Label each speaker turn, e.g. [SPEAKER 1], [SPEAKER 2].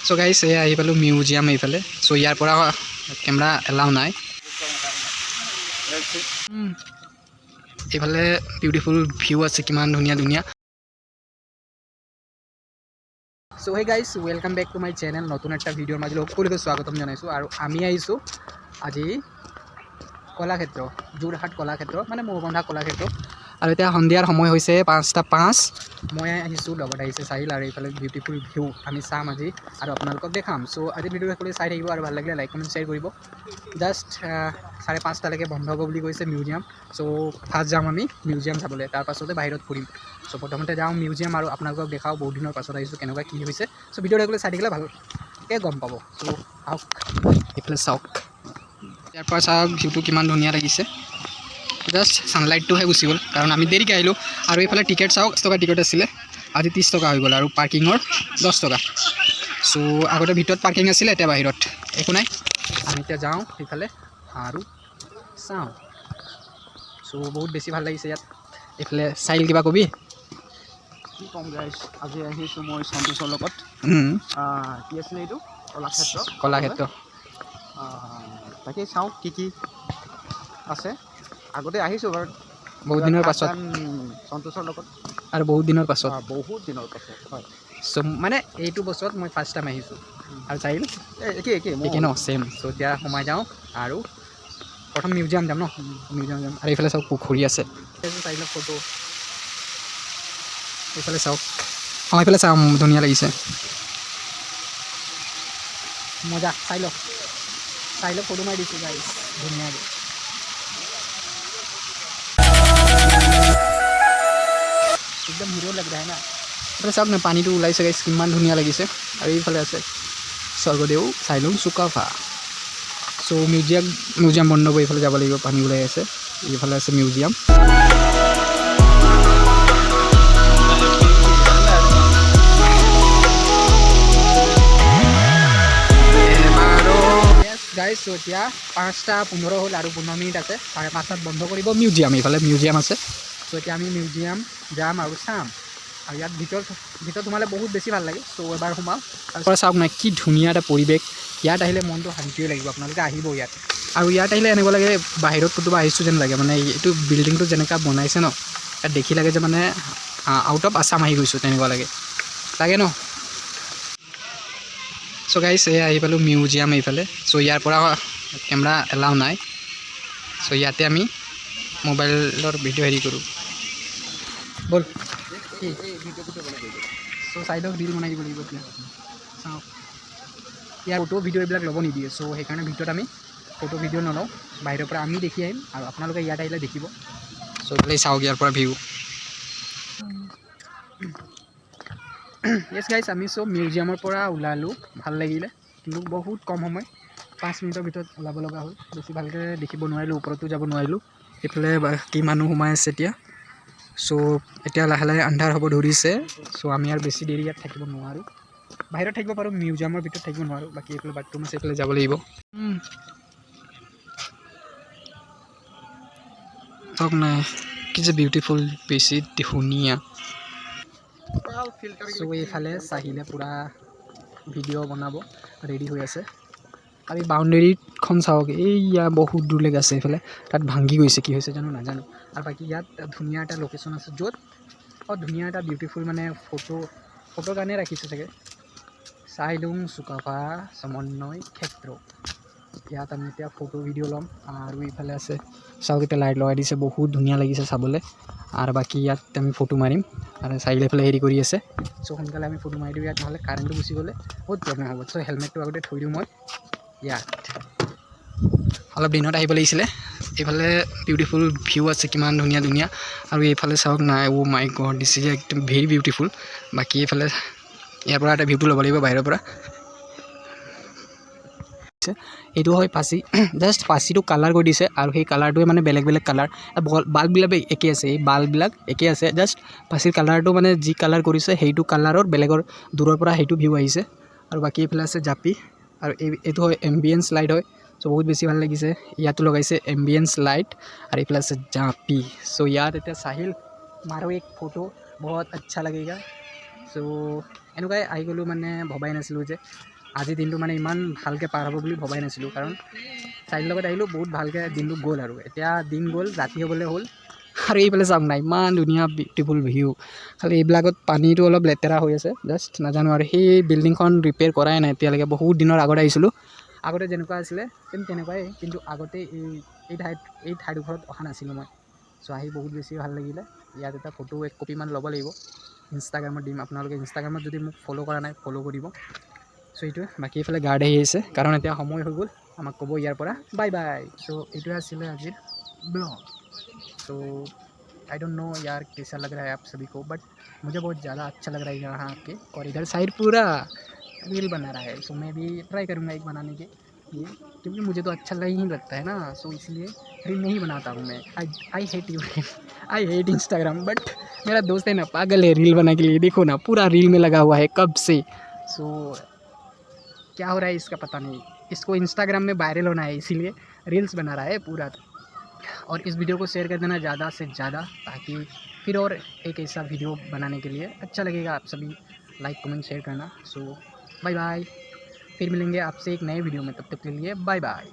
[SPEAKER 1] So guys এই আহি পালোঁ মিউজিয়াম এইফালে। সো ইয়াৰ পৰা কেমেৰা এলাও নাই। এইফালে বিউটিফুল ভিউ আছে, কিমান ধুনীয়া ধুনীয়া। So hey guys welcome back to my channel. নতুন একটা ভিডিওৰ মাজলৈ সকলোকে স্বাগতম জনাইছোঁ। আৰু আমি আহিছোঁ আজি কলাক্ষেত্ৰ, যোৰহাট কলাক্ষেত্ৰ মানে মৌবন্ধা কলাক্ষেত্ৰ। আৰু এতিয়া সন্ধিয়াৰ সময় হৈছে 5:05। মই আহিছোঁ, লগত আহিছে চাহিল। আৰু এইফালে বিউটিফুল ভিউ আমি চাম আজি আৰু আপোনালোকক দেখাম। চ' আজি ভিডিঅ'টো সকলোৱে চাই থাকিব আৰু ভাল লাগিলে লাইক কমেণ্ট শ্বেয়াৰ কৰিব। জাষ্ট 5:30লৈকে বন্ধ হ'ব বুলি কৈছে মিউজিয়াম। চ' ফাৰ্ষ্ট যাম আমি মিউজিয়াম চাবলৈ, তাৰ পাছতে বাহিৰত ফুৰিম। চ' প্ৰথমতে যাওঁ মিউজিয়াম আৰু আপোনালোকক দেখাওঁ বহুত দিনৰ পাছত আহিছোঁ কেনেকুৱা কি হৈছে। চ' ভিডিঅ'টো সকলোৱে চাই থাকিলে ভালকৈ গম পাব। চ' আহক এইফালে চাওক, ইয়াৰ পৰা চাওক ভিউটো কিমান ধুনীয়া লাগিছে। জাষ্ট ছানলাইটটোহে গুচি গ'ল কাৰণ আমি দেৰিকৈ আহিলোঁ। আৰু এইফালে টিকেট চাওক, 10 টকা টিকেট আছিলে, আজি 30 টকা হৈ গ'ল। আৰু পাৰ্কিঙৰ 10 টকা। চ' আগতে ভিতৰত পাৰ্কিং আছিলে, এতিয়া বাহিৰত একো নাই। আমি এতিয়া যাওঁ সেইফালে আৰু চাওঁ। চ' বহুত বেছি ভাল লাগিছে ইয়াত। এইফালে চাইল কিবা কবি?
[SPEAKER 2] কি ক'ম গাইছ, আজি আহিছোঁ মই সন্তোষৰ লগত। কি আছিলে এইটো?
[SPEAKER 1] কলাক্ষেত্ৰ।
[SPEAKER 2] তাকে চাওঁ কি কি আছে। আগতে আহিছোঁ বাৰু
[SPEAKER 1] বহুত দিনৰ পাছত,
[SPEAKER 2] সন্তোষৰ লগত।
[SPEAKER 1] আৰু বহুত দিনৰ পাছত
[SPEAKER 2] হয়।
[SPEAKER 1] চ' মানে এইটো বছৰত মই ফাৰ্ষ্ট টাইম আহিছোঁ। আৰু চাহিল
[SPEAKER 2] একেই
[SPEAKER 1] ন ছেম। চ' এতিয়া সোমাই যাওঁ আৰু প্ৰথম মিউজিয়াম যাম ন, মিউজিয়াম যাম। আৰু এইফালে চাওক পুখুৰী আছে, চাহিলৰ ফটো। এইফালে চাওক, এইফালে চাওঁ ধুনীয়া লাগিছে, মজা। চাহিলক ফটো মাৰি দিছোঁ গাইছ ধুনীয়াকৈ। একদম হিৰো লাগ ৰহা है ना। এইফালে চাওক না, পানীটো ওলাইছে গাইছ, কিমান ধুনীয়া লাগিছে। আৰু এইফালে আছে স্বৰ্গদেউ চাইলুং চুকাফা। চ' মিউজিয়াম বন্ধ কৰি এইফালে যাব লাগিব, পানী ওলাই আছে। এইফালে আছে মিউজিয়াম। গাইছ এতিয়া 5:15 হ'ল আৰু 15 মিনিট আছে। 5:30 বন্ধ কৰিব মিউজিয়াম। এইফালে মিউজিয়াম আছে। চ' এতিয়া আমি মিউজিয়াম যাম আৰু চাম। আৰু ইয়াত ভিতৰত সোমালে বহুত বেছি ভাল লাগে। চ' এবাৰ সোমাওঁ। তাৰপৰা চাওক নাই কি ধুনীয়া এটা পৰিৱেশ। ইয়াত আহিলে মনটো শান্তিয়ে লাগিব। আপোনালোকে আহিব ইয়াত। আৰু ইয়াত আহিলে এনেকুৱা লাগে বাহিৰত ক'ৰবাত আহিছোঁ যেন লাগে। মানে এইটো বিল্ডিংটো যেনেকুৱা বনাইছে ন, ইয়াত দেখি লাগে যে মানে আউট অফ আছাম আহি গৈছোঁ তেনেকুৱা লাগে ন। চ' গাইছ এই আহি পালোঁ মিউজিয়াম এইফালে। চ' ইয়াৰ পৰা কেমেৰা এলাও নাই। চ' ইয়াতে আমি মোবাইলৰ ভিডিঅ' হেৰি কৰোঁ। ব'ল চ' চাইডক ৰিল বনাই দিব লাগিব এতিয়া। চাওঁ ইয়াৰ ফটো ভিডিঅ' এইবিলাক ল'ব নিদিয়ে। চ' সেইকাৰণে ভিতৰত আমি ফটো ভিডিঅ' নলওঁ, বাহিৰৰ পৰা আমি দেখি আহিম আৰু আপোনালোকে ইয়াত আহিলে দেখিব। চ' এইফালে চাওক ইয়াৰ পৰা ভিউ। য়েছ গাইছ, আমি চব মিউজিয়ামৰ পৰা ওলালোঁ, ভাল লাগিলে। কিন্তু বহুত কম সময়, 5 মিনিটৰ ভিতৰত ওলাব লগা হ'ল। বেছি ভালকৈ দেখিব নোৱাৰিলোঁ, ওপৰতো যাব নোৱাৰিলোঁ। এইফালে বাকী মানুহ সোমাই আছে এতিয়া। চ' এতিয়া লাহে লাহে আন্ধাৰ হ'ব ধৰিছে। চ' আমি আৰু বেছি দেৰি ইয়াত থাকিব নোৱাৰোঁ। বাহিৰত থাকিব পাৰোঁ, মিউজিয়ামৰ ভিতৰত থাকিব নোৱাৰোঁ। বাকী এইফালে বাথৰুম আছে, এইফালে যাব লাগিব। চাওক নাই কি যে বিউটিফুল, বেছি ধুনীয়া। চ' এইফালে চাহিলে পূৰা ভিডিঅ' বনাব ৰেডি হৈ আছে। আমি বাউণ্ডেৰীখন চাওক, এইয়া বহুত দূৰলৈকে আছে। এইফালে তাত ভাঙি গৈছে, কি হৈছে জানো নাজানো। আৰু বাকী ইয়াত ধুনীয়া এটা লোকেশ্যন আছে, য'ত ধুনীয়া এটা বিউটিফুল মানে ফটোৰ কাৰণে ৰাখিছে চাগে। চাইলুং চুকাফা সমন্বয় ক্ষেত্ৰ। ইয়াত আমি এতিয়া ফটো ভিডিঅ' ল'ম। আৰু ইফালে আছে চাওক, এতিয়া লাইট লগাই দিছে, বহুত ধুনীয়া লাগিছে চাবলৈ। আৰু বাকী ইয়াত আমি ফটো মাৰিম। আৰু চাইলে এইফালে হেৰি কৰি আছে। চ' সোনকালে আমি ফটো মাৰি দিওঁ ইয়াত, নহ'লে কাৰেণ্টটো গুচি গ'লে বহুত প্ৰব্লেম হ'ব। চ' হেলমেটটো আগতে থৈ দিওঁ মই ইয়াত। অলপ দিনত আহিব লাগিছিলে। এইফালে বিউটিফুল ভিউ আছে, কিমান ধুনীয়া ধুনীয়া। আৰু এইফালে চাওক নাই, অ' মাই গড, দিছ ইজ একদম ভেৰি বিউটিফুল। বাকী এইফালে ইয়াৰ পৰা এটা ভিউটো ল'ব লাগিব বাহিৰৰ পৰা। এইটো হয় পাচি, জাষ্ট পাচিটো কালাৰ কৰি দিছে। আৰু সেই কালাৰটোৱে মানে বেলেগ বেলেগ কালাৰ, বাল্ববিলাক একেই আছে, এই বাল্ববিলাক একেই আছে। জাষ্ট পাচিৰ কালাৰটো মানে যি কালাৰ কৰিছে সেইটো কালাৰৰ বেলেগৰ দূৰৰ পৰা সেইটো ভিউ আহিছে। আৰু বাকী এইফালে আছে জাপি। আৰু এইটো হয় এম্বিয়েঞ্চ লাইট হয়। চ' বহুত বেছি ভাল লাগিছে। ইয়াতো লগাইছে এম্বিয়েঞ্চ লাইট। আৰু এইফালে আছে জাপি। চ' ইয়াত এতিয়া চাহিল মাৰো এক ফটো, বহুত আচ্ছা লাগেগা। চ' এনেকুৱাই আহি গ'লোঁ মানে ভবাই নাছিলোঁ যে আজি দিনটো মানে ইমান ভালকৈ পাৰ হ'ব বুলি ভবাই নাছিলোঁ কাৰণ চাৰিৰ লগত আহিলোঁ বহুত ভালকৈ দিনটো গ'ল আৰু এতিয়া দিন গ'ল ৰাতি হ'বলৈ হ'ল আৰু এইফালে চাওক না ইমান ধুনীয়া বিউটিফুল ভিউ খালি এইবিলাকত পানীটো অলপ লেতেৰা হৈ আছে জাষ্ট নাজানো আৰু সেই বিল্ডিংখন ৰিপেয়াৰ কৰাই নাই এতিয়ালৈকে বহুত দিনৰ আগত আহিছিলোঁ আগতে যেনেকুৱা আছিলে তেনেকুৱাই কিন্তু আগতে এই ঠাইডোখৰত অহা নাছিলোঁ মই চ' আহি বহুত বেছি ভাল লাগিলে ইয়াত এটা ফটো 1 কপিমান ল'ব লাগিব ইনষ্টাগ্ৰামত দিম আপোনালোকে ইনষ্টাগ্ৰামত যদি মোক ফ'ল' কৰা নাই ফ'ল' কৰিব চ' এইটোৱে বাকী এইফালে গাৰ্ড আহি আছে কাৰণ এতিয়া সময় হৈ গ'ল আমাক ক'ব ইয়াৰ পৰা বাই বাই চ' এইটোৱে আছিলে আজিৰ blog so' I don't know यार कैसा लग रहा है आप सभी को बट मुझे बहुत ज़्यादा अच्छा लग रहा है यहाँ आके और इधर साइड पूरा रील बना रहा है सो मैं भी ट्राई करूँगा एक बनाने के लिए क्योंकि मुझे तो अच्छा नहीं लगता है ना सो इसलिए रील नहीं बनाता हूँ मैं I hate you I hate Instagram but मेरा दोस्त है ना पागल है रील बनाने के लिए देखो ना पूरा रील में लगा हुआ है कब से सो क्या हो रहा है इसका पता नहीं इसको इंस्टाग्राम में वायरल होना है इसीलिए रील्स बना रहा है पूरा और इस वीडियो को शेयर कर देना ज़्यादा से ज़्यादा ताकि फिर और एक ऐसा वीडियो बनाने के लिए अच्छा लगेगा आप सभी लाइक कमेंट शेयर करना सो बाय बाय फिर मिलेंगे आपसे एक नए वीडियो में तब तक के लिए बाय बाय।